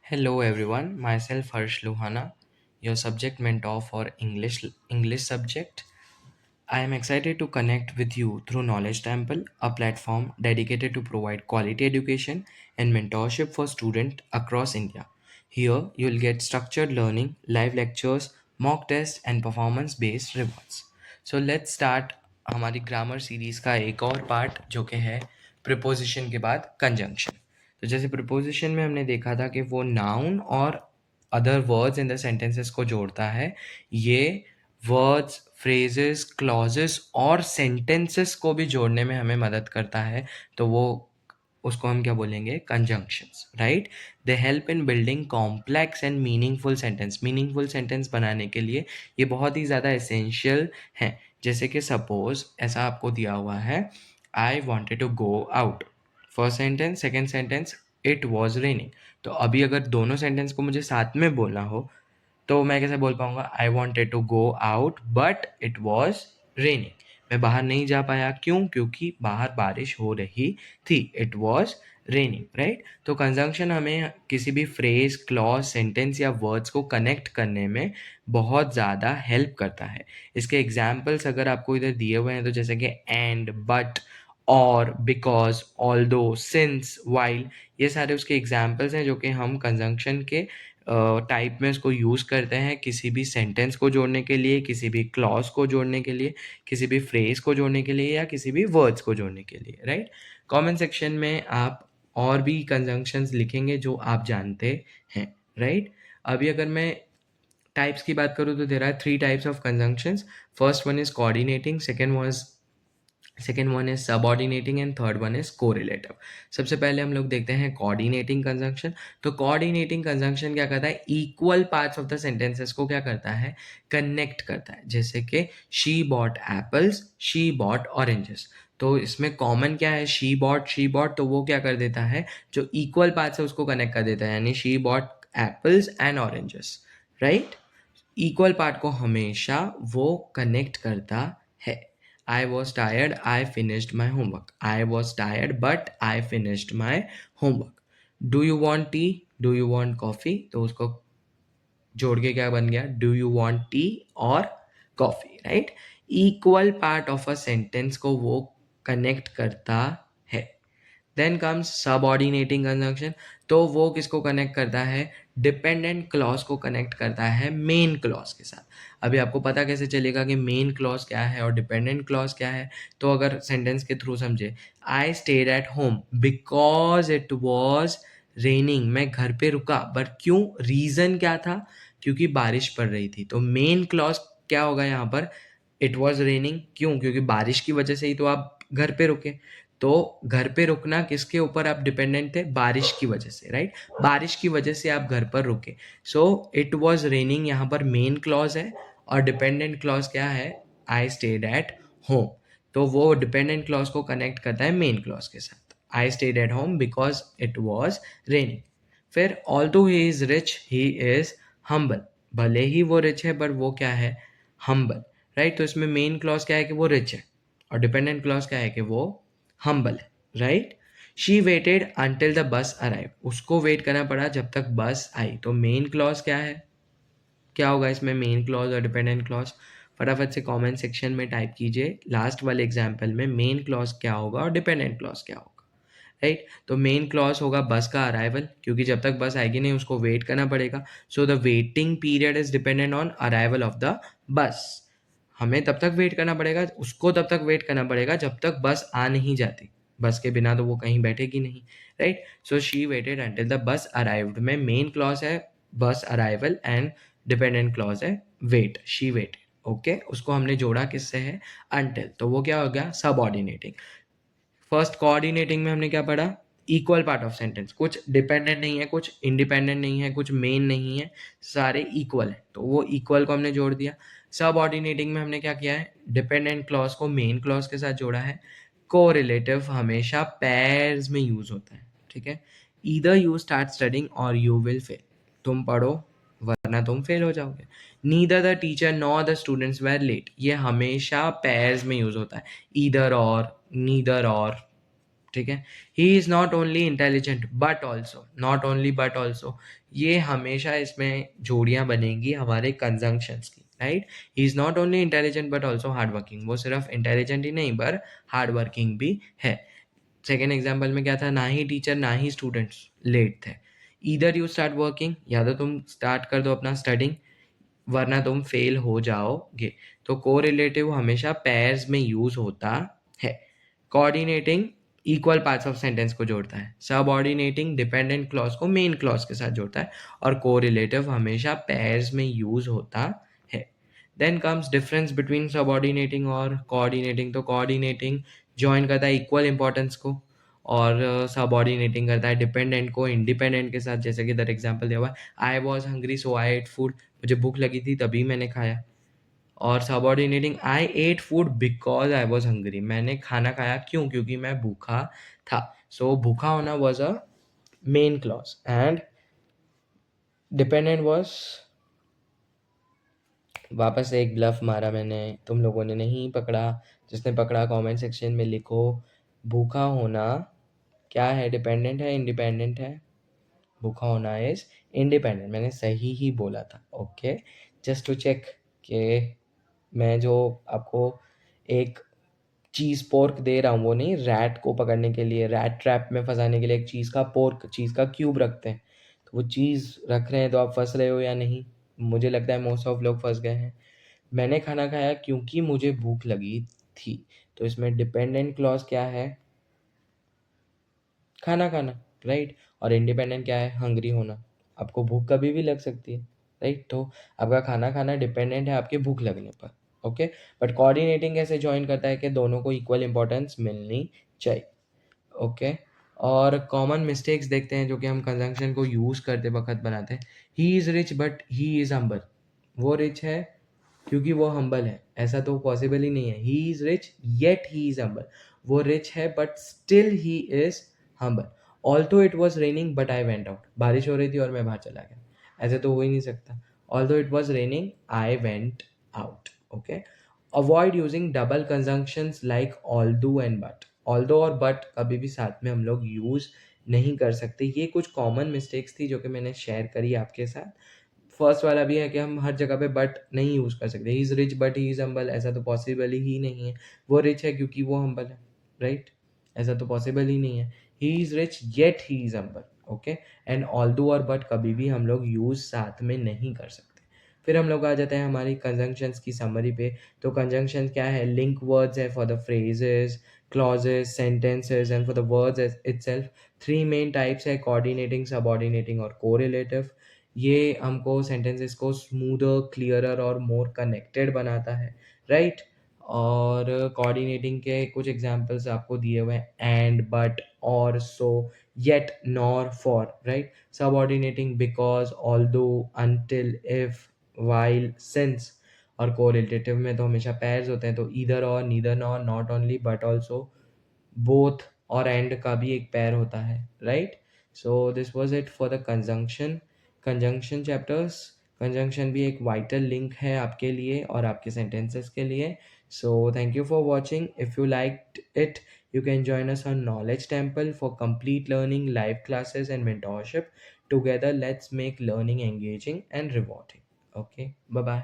Hello everyone, myself Harsh Luhana, your subject mentor for English subject. I am excited to connect with you through Knowledge Temple, a platform dedicated to provide quality education and mentorship for students across India. Here, you'll get structured learning, live lectures, mock tests, and performance-based rewards. So let's start हमारी grammar series का एक और part जो कि है preposition के बाद conjunction. तो जैसे प्रिपोजिशन में हमने देखा था कि वो नाउन और other words in the sentences को जोड़ता है. ये वर्ड्स, फ्रेजेस, क्लॉजेस और सेंटेंसेस को भी जोड़ने में हमें मदद करता है. तो वो उसको हम क्या बोलेंगे? Conjunctions, right? They help in building complex and meaningful sentence बनाने के लिए ये बहुत ही ज़्यादा एसेंशियल है. जैसे कि सपोज ऐसा आपको दिया हुआ है, I wanted to go out. First sentence, second sentence, it was raining. तो अभी अगर दोनों सेंटेंस को मुझे साथ में बोलना हो तो मैं कैसे बोल पाऊंगा? I wanted to go out but it was raining. मैं बाहर नहीं जा पाया. क्यों? क्योंकि बाहर बारिश हो रही थी. It was raining, right? तो कंजंक्शन हमें किसी भी फ्रेज, क्लॉज, सेंटेंस या वर्ड्स को कनेक्ट करने में बहुत ज़्यादा हेल्प करता है. इसके एग्जाम्पल्स अगर आपको इधर दिए हुए हैं तो जैसे कि एंड, बट, और, बिकॉज, ऑल्दो, सिंस, वाइल, ये सारे उसके एग्जाम्पल्स हैं जो कि हम कंजंक्शन के टाइप में इसको यूज़ करते हैं किसी भी सेंटेंस को जोड़ने के लिए, किसी भी क्लॉज को जोड़ने के लिए, किसी भी फ्रेज को जोड़ने के लिए या किसी भी वर्ड्स को जोड़ने के लिए, राइट? कमेंट सेक्शन में आप और भी कंजंक्शंस लिखेंगे जो आप जानते हैं, राइट? अभी अगर मैं टाइप्स की बात करूँ तो there are 3 types of conjunctions. First one is coordinating, second one is subordinating and third one is correlative. सबसे पहले हम लोग देखते हैं कोऑर्डिनेटिंग कंजंक्शन. तो कोऑर्डिनेटिंग कंजंक्शन क्या करता है? Equal parts of the sentences को क्या करता है? कनेक्ट करता है. जैसे कि she bought apples, she bought oranges. तो इसमें कॉमन क्या है? शी बॉट, तो वो क्या कर देता है? जो इक्वल पार्ट्स है उसको कनेक्ट कर देता है, यानी she bought apples and oranges, right? Equal part को हमेशा वो कनेक्ट करता है. I was tired, I finished my homework. I was tired, but I finished my homework. Do you want tea? Do you want coffee? तो उसको जोड़ के क्या बन गया? Do you want tea or coffee, right? Equal part of a sentence को वो connect करता है. Then comes subordinating conjunction. तो वो किसको कनेक्ट करता है? डिपेंडेंट क्लॉज को कनेक्ट करता है मेन क्लॉज के साथ. अभी आपको पता कैसे चलेगा कि मेन क्लॉज क्या है और डिपेंडेंट क्लॉज क्या है? तो अगर सेंटेंस के थ्रू समझे, आई stayed at home because it was raining. मैं घर पे रुका, बट क्यों? रीजन क्या था? क्योंकि बारिश पड़ रही थी. तो मेन क्लॉज क्या होगा यहाँ पर? It was raining. क्यों? क्योंकि बारिश की वजह से ही तो आप घर पे रुके. तो घर पे रुकना किसके ऊपर आप डिपेंडेंट थे? बारिश की वजह से, राइट? बारिश की वजह से आप घर पर रुके. सो इट वॉज रेनिंग यहाँ पर मेन क्लॉज है और डिपेंडेंट क्लॉज क्या है? आई स्टेड एट होम. तो वो डिपेंडेंट क्लॉज को कनेक्ट करता है मेन क्लॉज के साथ. I stayed at home because it was raining. फिर although he is rich, he is humble. भले ही वो रिच है बट वो क्या है? Humble, right? तो इसमें मेन क्लॉज क्या है कि वो रिच है और डिपेंडेंट क्लॉज क्या है कि वो हम्बल है, right? She weighted until the bus arrive. उसको वेट करना पड़ा जब तक बस आई. तो मेन क्लॉज क्या है? क्या होगा इसमें मेन क्लॉज और डिपेंडेंट क्लॉज? फटाफट से कमेंट सेक्शन में टाइप कीजिए लास्ट वाले एग्जाम्पल में मेन क्लॉज क्या होगा और डिपेंडेंट क्लॉज क्या होगा, राइट? तो मेन क्लॉज होगा बस का अराइवल, क्योंकि जब तक बस आएगी नहीं उसको वेट करना पड़ेगा. So the waiting period is dependent on arrival of the bus. हमें तब तक वेट करना पड़ेगा, उसको तब तक वेट करना पड़ेगा जब तक बस आ नहीं जाती. बस के बिना तो वो कहीं बैठेगी नहीं, right? So she weighted until the bus arrived में मेन क्लॉज है बस अराइवल एंड डिपेंडेंट क्लॉज है वेट, शी वेटेड. ओके, उसको हमने जोड़ा किससे है? अंटिल. तो वो क्या हो गया? सबऑर्डिनेटिंग. फर्स्ट कोऑर्डिनेटिंग में हमने क्या पढ़ा? Equal part of sentence. कुछ डिपेंडेंट नहीं है, कुछ इंडिपेंडेंट नहीं है, कुछ मेन नहीं है, सारे इक्वल है. तो वो इक्वल को हमने जोड़ दिया. सब ऑर्डिनेटिंग में हमने क्या किया है? डिपेंडेंट क्लॉज को मेन क्लॉज के साथ जोड़ा है. कोरिलेटिव हमेशा पेयर्स में यूज होता है, ठीक है? Either you start studying or you will fail. तुम पढ़ो वरना तुम फेल हो जाओगे. Neither the teacher nor the students were late. ये हमेशा पेयर्स में यूज होता है. ईदर और, नीदर और, ठीक है। He is not only intelligent but also, not only but also, ये हमेशा इसमें जोड़ियाँ बनेंगी हमारे कंजंक्शंस की, right. He is not only intelligent but also hard working, वो सिर्फ इंटेलिजेंट ही नहीं पर हार्ड वर्किंग भी है। सेकेंड एग्जाम्पल में क्या था, ना ही टीचर ना ही स्टूडेंट्स लेट थे। ईदर यू स्टार्ट वर्किंग, या तो तुम स्टार्ट कर दो अपना स्टडिंग, वरना तुम फेल हो जाओगे। तो कोरिलेटिव हमेशा पेयर्स में यूज होता है। Coordinating equal parts of sentence को जोड़ता है। सबऑर्डिनेटिंग डिपेंडेंट क्लॉज को मेन क्लॉज के साथ जोड़ता है। और कोरिलेटिव हमेशा पेयर्स में यूज होता है। Then comes difference between subordinating और कोऑर्डिनेटिंग। तो कोऑर्डिनेटिंग ज्वाइन करता है इक्वल इंपॉर्टेंस को, और सबऑर्डिनेटिंग करता है डिपेंडेंट को इंडिपेंडेंट के साथ। जैसे कि इधर एग्जाम्पल दिया हुआ है, I was hungry so I ate food, मुझे भूख लगी थी तभी मैंने खाया। और subordinating, I ate food because I was hungry, मैंने खाना खाया क्यों, क्योंकि मैं भूखा था। सो भूखा होना was a main clause and dependent was, वापस से एक ब्लफ मारा मैंने, तुम लोगों ने नहीं पकड़ा। जिसने पकड़ा कमेंट सेक्शन में लिखो। भूखा होना क्या है, डिपेंडेंट है इंडिपेंडेंट है? भूखा होना इज इंडिपेंडेंट, मैंने सही ही बोला था। ओके, जस्ट टू चेक कि मैं जो आपको एक चीज़ पोर्क दे रहा हूँ वो नहीं, रैट को पकड़ने के लिए, रैट ट्रैप में फंसाने के लिए एक चीज़ का पोर्क, चीज़ का क्यूब रखते हैं। तो वो चीज़ रख रहे हैं, तो आप फंस रहे हो या नहीं? मुझे लगता है मोस्ट ऑफ लोग फंस गए हैं। मैंने खाना खाया क्योंकि मुझे भूख लगी थी। तो इसमें डिपेंडेंट क्लॉज क्या है? खाना खाना, राइट। और इंडिपेंडेंट क्या है? हंग्री होना। आपको भूख कभी भी लग सकती है, राइट। तो आपका खाना खाना डिपेंडेंट है आपके भूख लगने पर। ओके, बट कोऑर्डिनेटिंग कैसे ज्वाइन करता है कि दोनों को इक्वल इंपॉर्टेंस मिलनी चाहिए। ओके, और कॉमन मिस्टेक्स देखते हैं जो कि हम कंजंक्शन को यूज़ करते वक्त बनाते हैं। He is rich but he is humble, वो रिच है क्योंकि वो हम्बल है, ऐसा तो पॉसिबल ही नहीं है। He is rich yet he is humble, वो रिच है but still he is humble. Although it was raining but I went out, बारिश हो रही थी और मैं बाहर चला गया, ऐसे तो हो ही नहीं सकता। Although it was raining I went out. Okay, avoid using double conjunctions like although and but. Although और बट कभी भी साथ में हम लोग यूज़ नहीं कर सकते। ये कुछ कॉमन मिस्टेक्स थी जो कि मैंने शेयर करी आपके साथ। फर्स्ट वाला भी है कि हम हर जगह पे बट नहीं यूज़ कर सकते। He is rich but he is humble, ऐसा तो पॉसिबल ही नहीं है। वो रिच है क्योंकि वो हम्बल है, राइट, ऐसा तो पॉसिबल ही नहीं है। He is rich yet he is humble. Okay, and although और बट कभी भी हम लोग यूज़ साथ में नहीं कर सकते। फिर हम लोग आ जाते हैं हमारी कंजंक्शंस की समरी पे। तो कंजंक्शन क्या है? लिंक वर्ड्स है for the phrases, clauses, sentences and for the words itself. Three main types है, कोऑर्डिनेटिंग, सबऑर्डिनेटिंग और कोरिलेटिव। ये हमको सेंटेंसेस को स्मूदर, क्लियरर और मोर कनेक्टेड बनाता है, राइट। और कोऑर्डिनेटिंग के कुछ एग्जांपल्स आपको दिए हुए हैं, एंड, बट, और, so, yet, nor, for, right. Subordinating because, although, until, if, while, since. और कोरिलेटिव में तो हमेशा पेयर्स होते हैं, तो ईदर और, neither nor, not only but also, both और एंड का भी एक पेयर होता है, right. So this was it for the conjunction chapters. Conjunction भी एक वाइटल लिंक है आपके लिए और आपके सेंटेंसेस के लिए। So thank you for watching. If you liked it, you can join us on Knowledge Temple for complete learning, live classes, and mentorship. Together, let's make learning engaging and rewarding. Okay, bye bye.